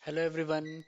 Hello everyone,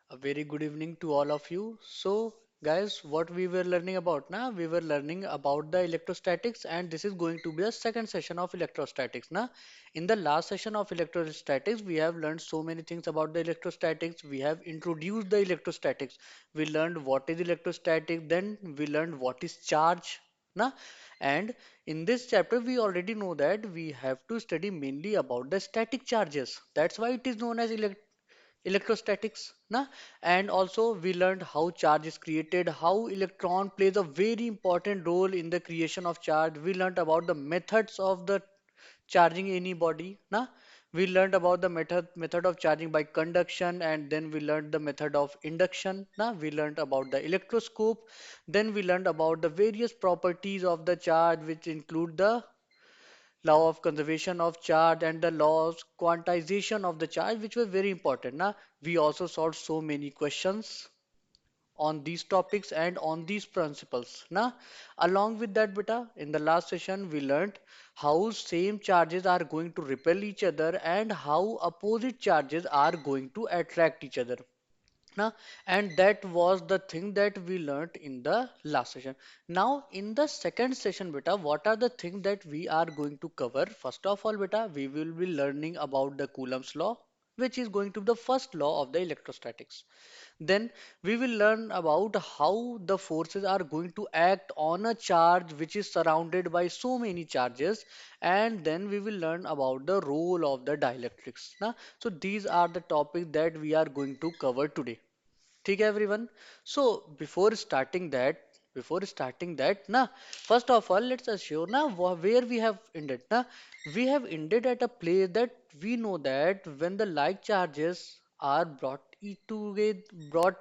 a very good evening to all of you. So, guys, what we were learning about now? We were learning about the electrostatics, and this is going to be the second session of electrostatics. Now, in the last session of electrostatics, we have learned so many things about the electrostatics. We have introduced the electrostatics. We learned what is electrostatic, then we learned what is charge. Now, and in this chapter, we already know that we have to study mainly about the static charges. That's why it is known as electrostatics na. And also we learned how charge is created, how electron plays a very important role in the creation of charge. We learned about the methods of the charging any body na. We learned about the method of charging by conduction, and then we learned the method of induction na. We learned about the electroscope, then we learned about the various properties of the charge, which include the law of conservation of charge and the laws quantization of the charge, which were very important. Now, we also solved so many questions on these topics and on these principles. Now, along with that, beta, in the last session, we learned how same charges are going to repel each other and how opposite charges are going to attract each other. Now, and that was the thing that we learnt in the last session. Now, in the second session, beta, what are the things that we are going to cover? First of all, beta, we will be learning about the Coulomb's law, which is going to be the first law of the electrostatics. Then we will learn about how the forces are going to act on a charge which is surrounded by so many charges, and then we will learn about the role of the dielectrics. Now, so these are the topics that we are going to cover today. ठीक है everyone. So before starting that ना, first of all let's assure ना where we have ended ना. We have ended at a place that we know that when the like charges are brought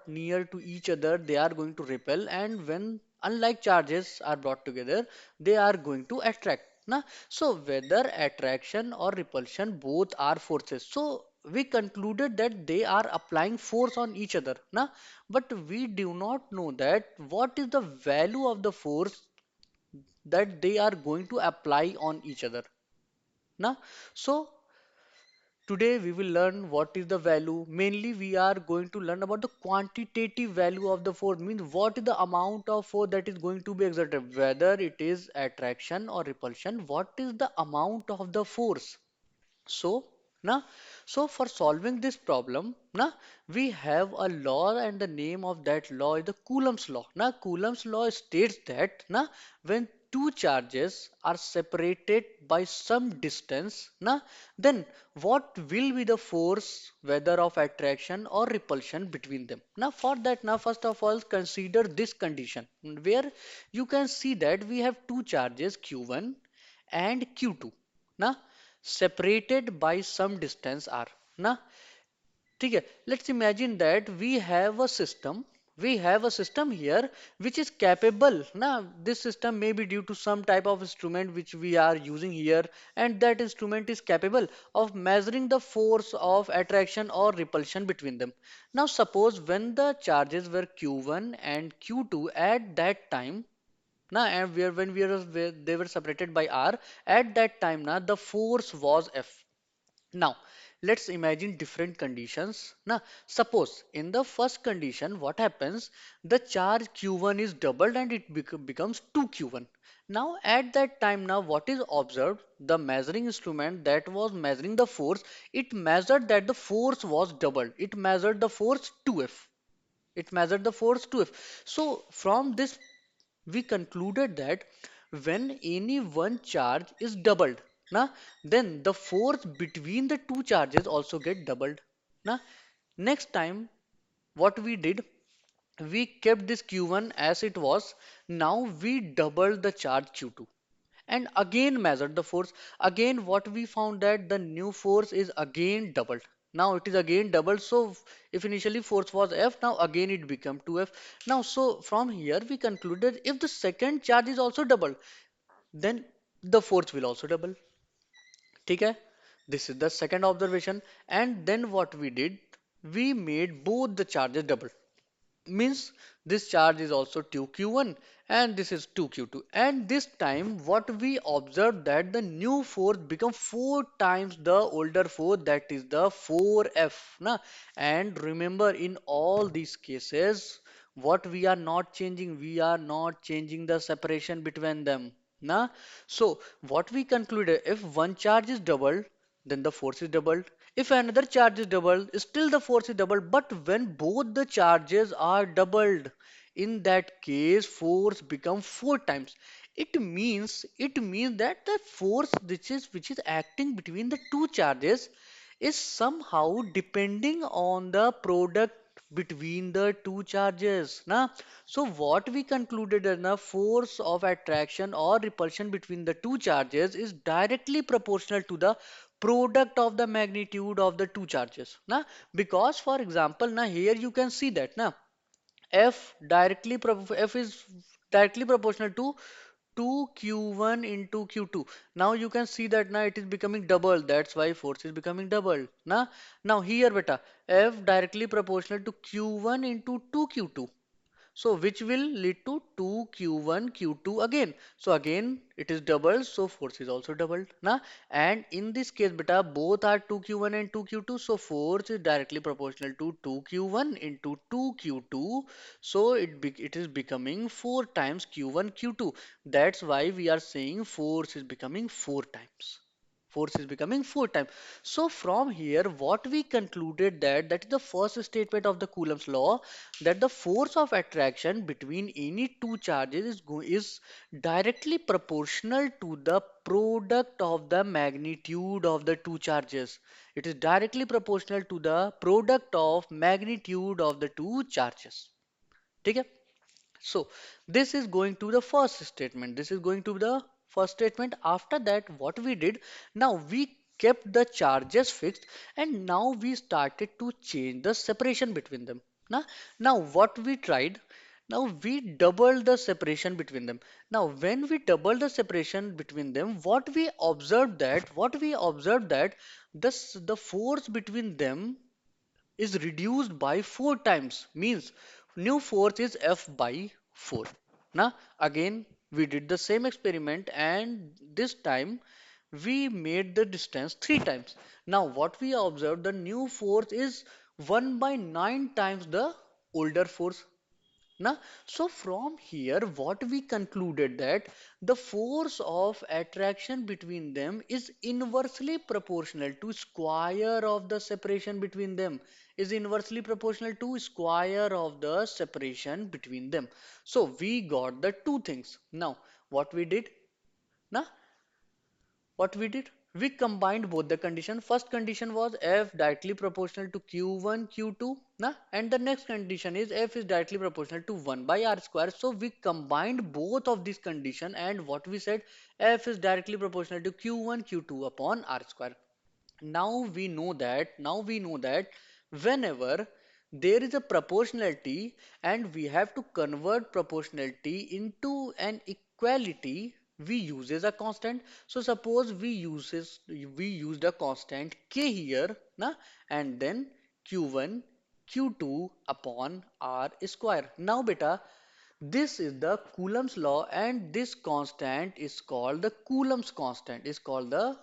near to each other, they are going to repel, and when unlike charges are brought together, they are going to attract na. So whether attraction or repulsion, both are forces. So we concluded that they are applying force on each other na. But we do not know that what is the value of the force that they are going to apply on each other na. So today we will learn what is the value. Mainly we are going to learn about the quantitative value of the force, means what is the amount of force that is going to be exerted, whether it is attraction or repulsion, what is the amount of the force. So, na, so for solving this problem, na, we have a law, and the name of that law is the Coulomb's law. Na, Coulomb's law states that na, when two charges are separated by some distance, na, then what will be the force, whether of attraction or repulsion between them. Now, for that, now first of all, consider this condition where you can see that we have two charges Q1 and Q2. Na, separated by some distance r ना. ठीक है, let's imagine that we have a system here which is capable ना. This system may be due to some type of instrument which we are using here, and that instrument is capable of measuring the force of attraction or repulsion between them. Now suppose when the charges were q1 and q2 at that time na, and where they were separated by r, at that time na, the force was F. Now, let's imagine different conditions. Now, suppose in the first condition, what happens? The charge Q1 is doubled and it becomes 2Q1. Now, at that time, now what is observed? The measuring instrument that was measuring the force, it measured that the force was doubled. It measured the force 2F. It measured the force 2F. So, from this, we concluded that when any one charge is doubled, na, then the force between the two charges also get doubled. Na. Next time, what we did, we kept this Q1 as it was. Now we doubled the charge Q2 and again measured the force. Again, what we found that the new force is again doubled. Now it is again doubled. So if initially force was F, now again it become 2F. Now, so from here we concluded if the second charge is also doubled, then the force will also double. ठीक है? This is the second observation. And then what we did, we made both the charges double. means this charge is also 2q1 and this is 2q2, and this time what we observed that the new force become 4 times the older force, that is the 4f na. And remember, in all these cases what we are not changing the separation between them na. So what we concluded, if one charge is doubled then the force is doubled. If another charge is doubled, still the force is doubled. But when both the charges are doubled, in that case, force become 4 times. It means that the force which is acting between the two charges is somehow depending on the product between the two charges. Na? So what we concluded is the force of attraction or repulsion between the two charges is directly proportional to the product of the magnitude of the two charges. Na? Because for example, na, here you can see that na, F is directly proportional to 2q1 into q2. Now you can see that now it is becoming double. That's why force is becoming double. Now here beta, F directly proportional to q1 into 2q2. So which will lead to 2q1 q2 again. So again it is doubled, so force is also doubled. And in this case beta, both are 2q1 and 2q2, so force is directly proportional to 2q1 into 2q2. So it is becoming 4 times q1 q2. That's why we are saying force is becoming 4 times. Force is becoming 4 times. So from here what we concluded, that is the first statement of the Coulomb's law, that the force of attraction between any two charges is directly proportional to the product of the magnitude of the two charges. It is directly proportional to the product of magnitude of the two charges. ठीक है? So this is going to the first statement. This is going to the first statement. After that, what we did, now we kept the charges fixed and now we started to change the separation between them. Now what we tried, now we doubled the separation between them. Now when we double the separation between them, what we observed that the force between them is reduced by 4 times, means new force is F by 4. Now again we did the same experiment and this time we made the distance 3 times. Now what we observed, the new force is 1 by 9 times the older force. Na? So from here, what we concluded, that the force of attraction between them is inversely proportional to square of the separation between them. Is inversely proportional to square of the separation between them. So we got the two things. Now what we did? Na? What we did? We combined both the condition. First condition was F directly proportional to Q1, Q2, and the next condition is F is directly proportional to 1 by R square. So we combined both of these condition and what we said, F is directly proportional to Q1, Q2 upon R square. Now we know that whenever there is a proportionality and we have to convert proportionality into an equality, we uses a constant. So suppose we used a constant k here, and then q1 q2 upon r square. Now beta, this is the Coulomb's law and this constant is called the Coulomb's constant, is called the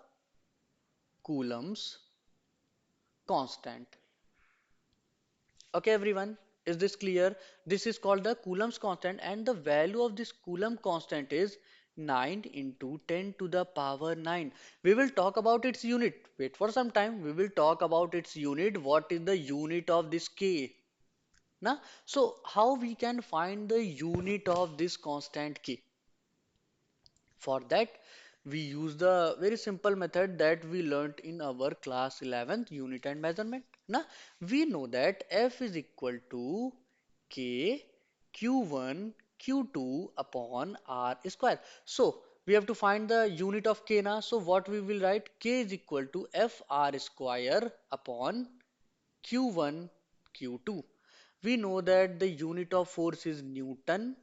Coulomb's constant. Okay, everyone, is this clear? This is called the Coulomb's constant, and the value of this Coulomb constant is 9 into 10 to the power 9. We will talk about its unit. Wait for some time. We will talk about its unit. What is the unit of this K? So how we can find the unit of this constant K? For that, we use the very simple method that we learnt in our class 11th unit and measurement. Now, we know that F is equal to K Q1 Q2 upon R square. So, we have to find the unit of K now. So, what we will write, K is equal to FR square upon Q1 Q2. We know that the unit of force is Newton.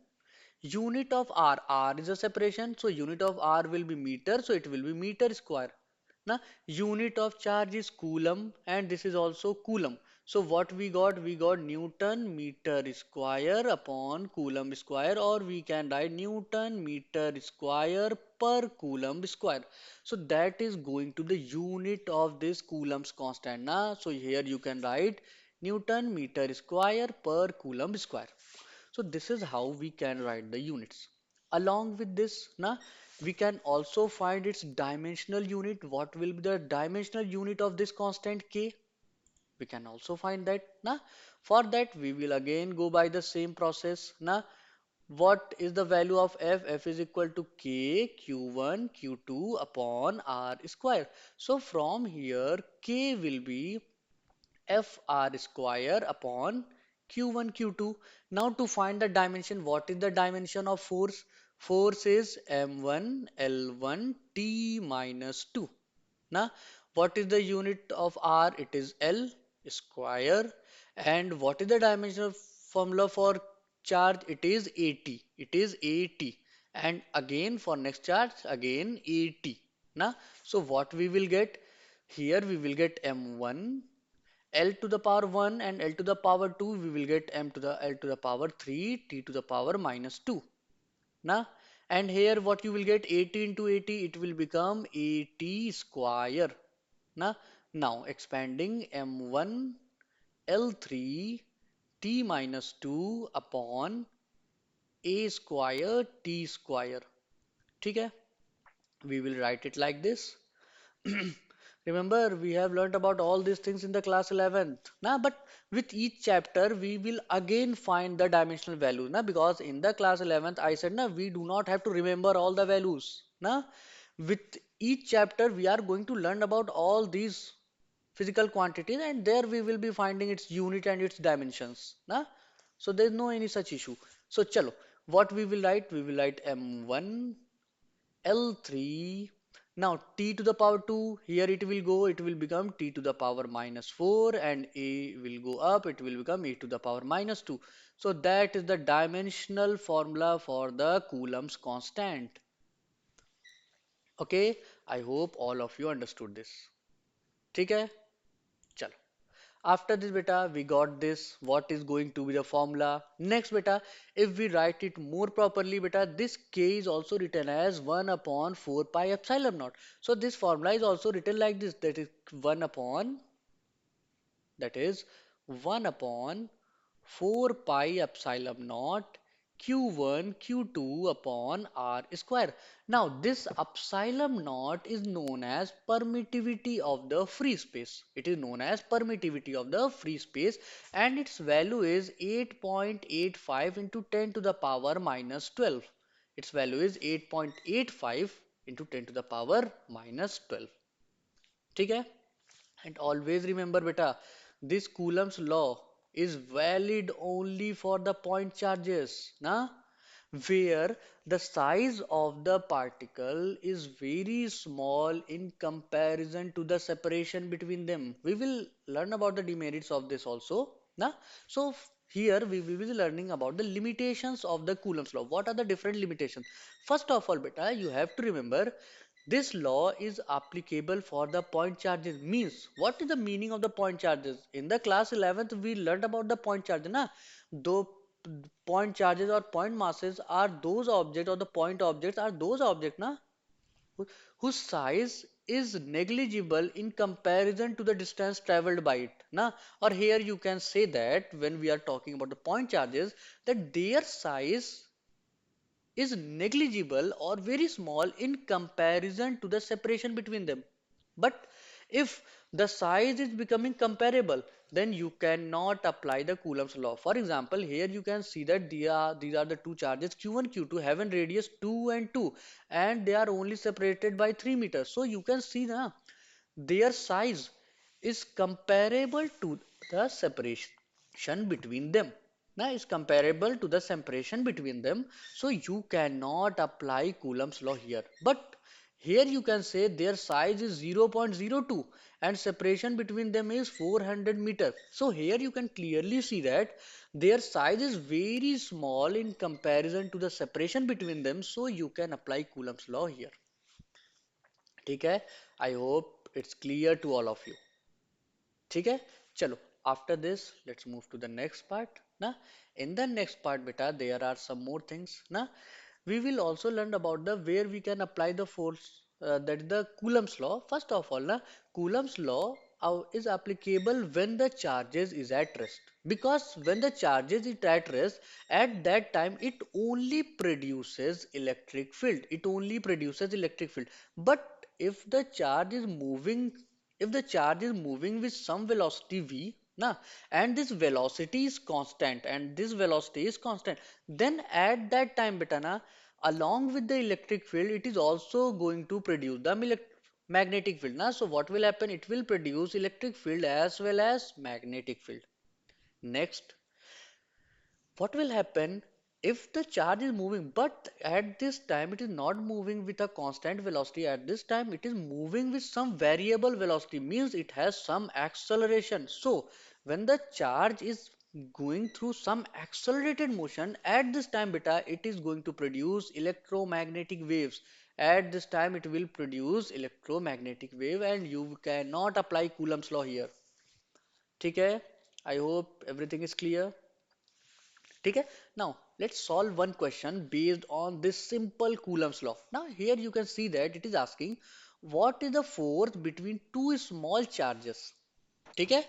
Unit of R is a separation, so unit of R will be meter, so it will be meter square. Now, unit of charge is coulomb, and this is also coulomb. So what we got? We got Newton meter square upon Coulomb square, or we can write Newton meter square per Coulomb square. So that is going to the unit of this Coulomb's constant. Na? So here you can write Newton meter square per Coulomb square. So this is how we can write the units. Along with this, na, we can also find its dimensional unit. What will be the dimensional unit of this constant K? We can also find that. Na? For that, we will again go by the same process. Na? What is the value of f? F is equal to k q1 q2 upon r square. So from here, k will be fr square upon q1 q2. Now to find the dimension, what is the dimension of force? Force is m1 l1 t minus 2. Now what is the unit of r? It is l square. And what is the dimensional formula for charge? It is at. It is at. And again for next charge, again at. Now so what we will get? Here we will get m1 L to the power 1 and L to the power 2, we will get m to the L to the power 3 t to the power minus 2. Now, and here what you will get 80 into 80, it will become 80 square. Now expanding m1 L3 t minus 2 upon a square t square. ठीक है? We will write it like this. Remember, we have learnt about all these things in the class 11th. Nah, but with each chapter, we will again find the dimensional values. Nah, because in the class 11th, I said, nah, we do not have to remember all the values. Nah, with each chapter, we are going to learn about all these physical quantities, and there we will be finding its unit and its dimensions. Nah, so there is no any such issue. So, chalo, what we will write? We will write m1 L3. Now t to the power 2, here it will go, it will become t to the power minus 4, and a will go up, it will become a to the power minus 2. So that is the dimensional formula for the Coulomb's constant. Okay, I hope all of you understood this. ठीक है? चलो. After this beta, we got this. What is going to be the formula? Next beta, if we write it more properly beta, this k is also written as 1 upon 4 pi epsilon naught. So this formula is also written like this. That is 1 upon, that is 1 upon 4 pi epsilon naught q1 q2 upon r square. Now this epsilon naught is known as permittivity of the free space. It is known as permittivity of the free space, and its value is 8.85 into 10 to the power minus 12. Its value is 8.85 into 10 to the power minus 12. ठीक है? And always remember, beta, this Coulomb's law is valid only for the point charges, na? Where the size of the particle is very small in comparison to the separation between them. We will learn about the demerits of this also, na? So here we will be learning about the limitations of the Coulomb's law. What are the different limitations? First of all, beta, you have to remember this law is applicable for the point charges. Means, what is the meaning of the point charges? In the class 11th, we learned about the point charges. Na? Though point charges or point masses are those objects, or the point objects are those objects na? Whose size is negligible in comparison to the distance traveled by it. Na? Or here you can say that when we are talking about the point charges, that their size is negligible or very small in comparison to the separation between them. But if the size is becoming comparable, then you cannot apply the Coulomb's law. For example, here you can see that these are the two charges Q1, Q2 having radius 2 and 2, and they are only separated by 3 meters. So you can see now their size is comparable to the separation between them. Now is comparable to the separation between them. So you cannot apply Coulomb's law here. But here you can say their size is 0.02 and separation between them is 400 meters. So here you can clearly see that their size is very small in comparison to the separation between them. So you can apply Coulomb's law here. ठीक है? I hope it's clear to all of you. ठीक है? चलो After this, let's move to the next part. Na? In the next part, beta, there are some more things. Na? We will also learn about the where we can apply the force, that is the Coulomb's law. First of all, na, Coulomb's law is applicable when the charges is at rest. Because when the charges is at rest, at that time it only produces electric field. It only produces electric field. But if the charge is moving with some velocity v, na, and this velocity is constant, then at that time, beta, na, along with the electric field, it is also going to produce the magnetic field. Na? So what will happen? It will produce electric field as well as magnetic field. Next, what will happen if the charge is moving, but at this time it is not moving with a constant velocity. At this time it is moving with some variable velocity, means it has some acceleration. So when the charge is going through some accelerated motion, at this time, beta, it is going to produce electromagnetic waves. At this time it will produce electromagnetic wave, and you cannot apply Coulomb's law here. ठीक है? I hope everything is clear. ठीक है? Now let's solve one question based on this simple Coulomb's law. Now here you can see that it is asking what is the force between two small charges. ठीक है?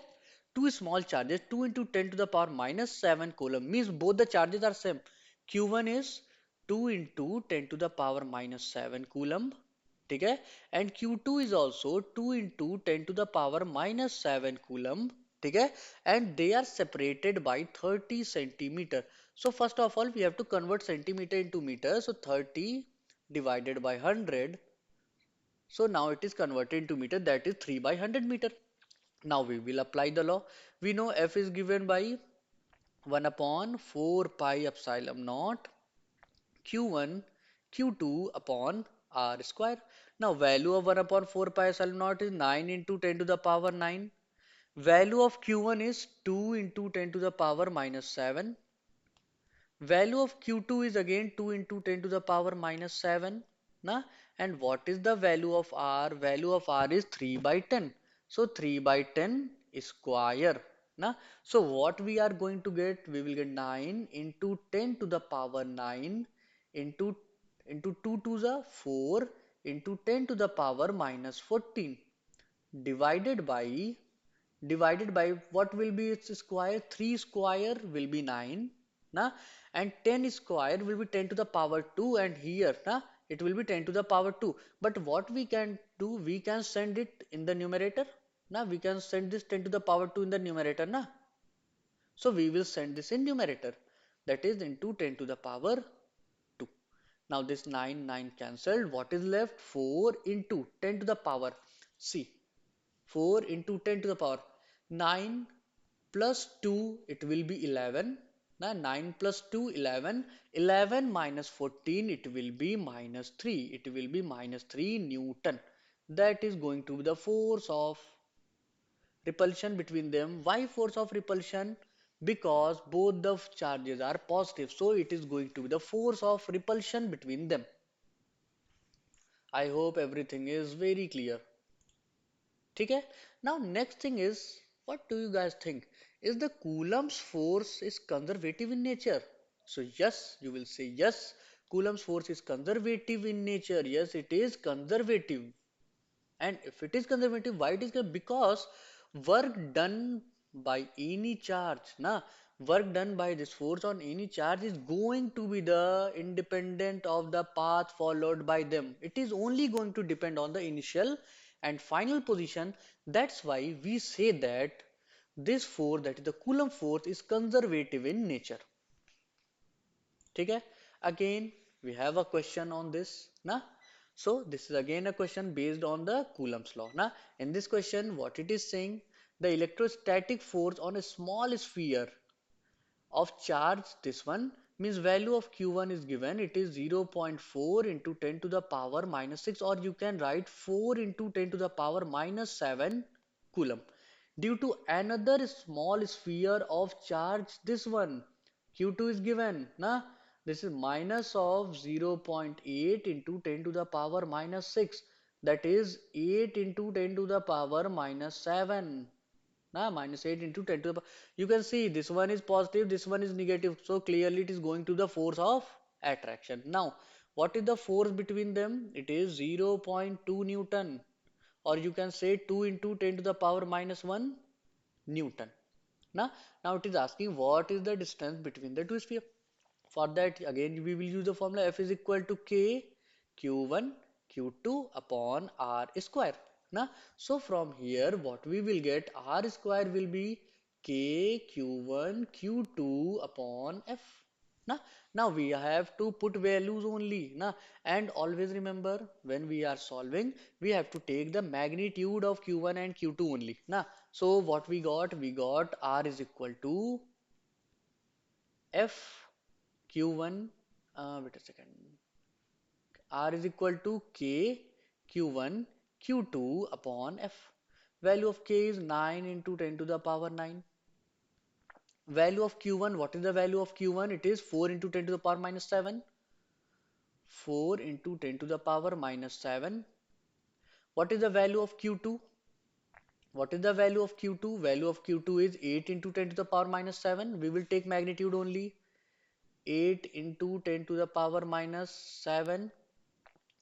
Two small charges, 2 into 10 to the power minus 7 coulomb, means both the charges are same. Q1 is 2 into 10 to the power minus 7 coulomb. ठीक है? And Q2 is also 2 into 10 to the power minus 7 coulomb. ठीक है? And they are separated by 30 centimeter. So first of all we have to convert centimeter into meter. So 30 divided by 100. So now it is converted into meter, that is 3 by 100 meter. Now we will apply the law. We know F is given by 1 upon 4 pi epsilon naught Q1 Q2 upon R square. Now value of 1 upon 4 pi epsilon naught is 9 into 10 to the power 9. Value of Q1 is 2 into 10 to the power minus 7. Value of Q2 is again 2 into 10 to the power minus 7. Na? And what is the value of R? Value of R is 3 by 10. So 3 by 10 square. Na? So what we are going to get? We will get 9 into 10 to the power 9 into 2 to the 4 into 10 to the power minus 14 divided by what will be its square? 3 square will be 9, na? And 10 square will be 10 to the power 2, and here, na, it will be 10 to the power 2. But what we can do, we can send it in the numerator. Na? We can send this 10 to the power 2 in the numerator. Na? So we will send this in numerator, that is into 10 to the power 2. Now this 9 cancelled. What is left? 4 into 10 to the power. See, 4 into 10 to the power 9 plus 2, it will be 11. Now 9 plus 2, 11. 11 minus 14, it will be minus 3. It will be minus 3 Newton. That is going to be the force of repulsion between them. Why force of repulsion? Because both the charges are positive. So it is going to be the force of repulsion between them. I hope everything is very clear. ठीक है? Now next thing is, what do you guys think? Is the Coulomb's force is conservative in nature? So yes, you will say yes. Coulomb's force is conservative in nature. Yes, it is conservative. And if it is conservative, why it is conservative? Because work done by any charge, na, work done by this force on any charge is going to be the independent of the path followed by them. It is only going to depend on the initial and final position. That's why we say that this force, that is the Coulomb force, is conservative in nature. ठीक है? Again we have a question on this, na? So this is again a question based on the Coulomb's law, na? In this question what it is saying, the electrostatic force on a small sphere of charge, this one, means value of Q1 is given, it is 0.4 into 10 to the power minus 6, or you can write 4 into 10 to the power minus 7 coulomb. Due to another small sphere of charge, this one, Q2 is given, na? This is minus of 0.8 into 10 to the power minus 6, that is 8 into 10 to the power minus 7. minus 8 into 10 to the power. You can see this one is positive, this one is negative. So clearly it is going to the force of attraction. Now, what is the force between them? It is 0.2 Newton, or you can say 2 into 10 to the power minus 1 Newton. Now it is asking what is the distance between the two spheres. For that, again, we will use the formula F is equal to K Q1 Q2 upon R square. So from here, what we will get, R square will be K Q1 Q2 upon F. Now, now we have to put values only. And always remember, when we are solving, we have to take the magnitude of Q1 and Q2 only. So what we got? We got R is equal to F Q1, wait a second, R is equal to K Q1 Q2 upon F. Value of K is 9 into 10 to the power 9. Value of Q1, what is the value of Q1? It is 4 into 10 to the power minus 7. 4 into 10 to the power minus 7. What is the value of Q2? What is the value of Q2? Value of Q2 is 8 into 10 to the power minus 7. We will take magnitude only. 8 into 10 to the power minus 7.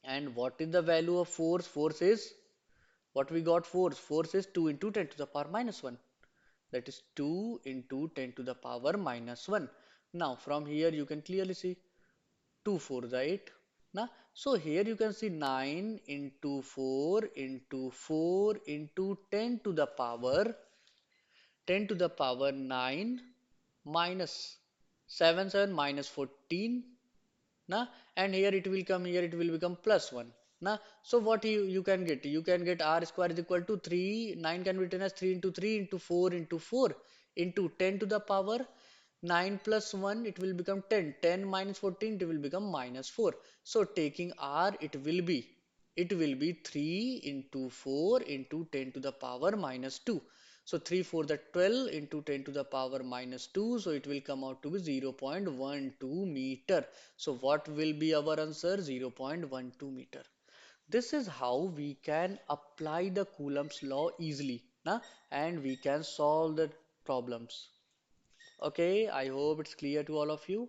And what is the value of force? Force is what we got force. Force is 2 into 10 to the power minus 1. That is 2 into 10 to the power minus 1. Now from here you can clearly see 2 4 is 8. So here you can see 9 into 4 into 4 into 10 to the power 9 minus 7 7 minus 14. Now, and here it will come, here it will become plus 1. So what you can get? You can get R square is equal to 3. 9 can be written as 3 into 3 into 4 into 4 into 10 to the power 9 plus 1, it will become 10. 10 minus 14, it will become minus 4. So taking R, it will be 3 into 4 into 10 to the power minus 2. So 3 4 the 12 into 10 to the power minus 2. So it will come out to be 0.12 meter. So what will be our answer? 0.12 meter. This is how we can apply the Coulomb's law easily, and we can solve the problems. Okay, I hope it's clear to all of you.